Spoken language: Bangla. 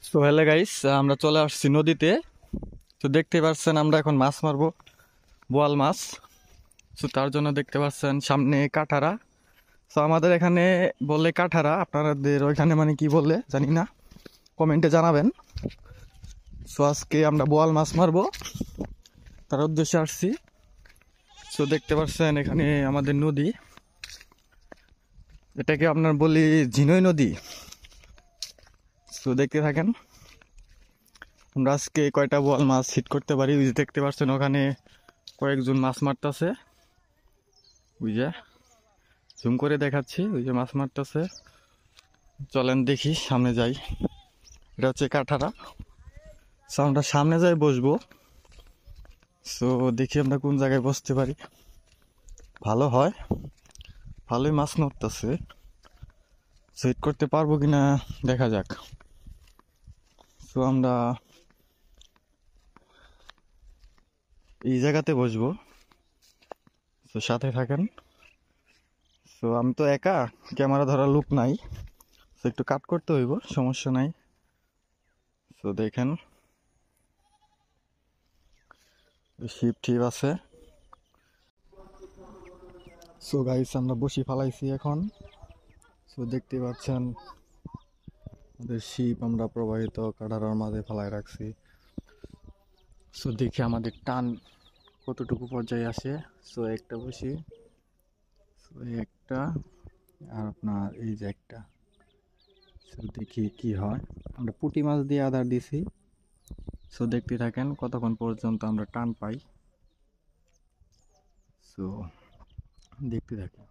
সো হ্যালো গাইস, আমরা চলে আসছি নদীতে। তো দেখতে পাচ্ছেন আমরা এখন মাছ মারবো, বোয়াল মাছ। তো তার জন্য দেখতে পাচ্ছেন সামনে কাঠারা। তো আমাদের এখানে বললে কাঠারা, আপনাদের ওইখানে মানে কি বললে জানি না, কমেন্টে জানাবেন। সো আজকে আমরা বোয়াল মাছ মারবো, তার উদ্দেশ্যে আসছি। সো দেখতে পাচ্ছেন এখানে আমাদের নদী, এটাকে আপনার বলি ঝিনই নদী। সো দেখতে থাকেন আমরা আজকে কয়টা বোয়াল মাছ হিট করতে পারি। ওই যে দেখতে পাচ্ছেন ওখানে কয়েকজন মাছ মারতেছে, ওই যে জুম করে দেখাচ্ছি, ওই যে মাছ মারতেছে। চলেন দেখি, সামনে যাই। এটা হচ্ছে কাঠারা। সো আমরা সামনে যাই বসবো। সো দেখি আমরা কোন জায়গায় বসতে পারি, ভালো হয়। ভালোই মাছ নড়তেছে, হিট করতে পারবো কিনা দেখা যাক। সো আমরা এই জায়গাতে বসবো, তো সাথে থাকেন। সো আমি তো একা, ক্যামেরা ধরার লোক নাই, তো একটু কাট করতে হইব, সমস্যা নাই। তো দেখেন শিপ টিপ আছে। সো গাইস আমরা বসি ফালাইছি এখন। সো দেখতে পাচ্ছেন আমাদের শিপ আমরা প্রবাহিত কাটারার মাঝে ফালাই রাখছি। সো দেখি আমাদের টান কতটুকু পর্যায়ে আসে। সো একটা বসি, সো একটা, আর আপনার এই যে একটা। সো দেখি কি হয়। আমরা পুঁটি মাছ দিয়ে আদার দিছি। সো দেখতে থাকেন কতক্ষণ পর্যন্ত আমরা টান পাই। সো দেখতে থাকি।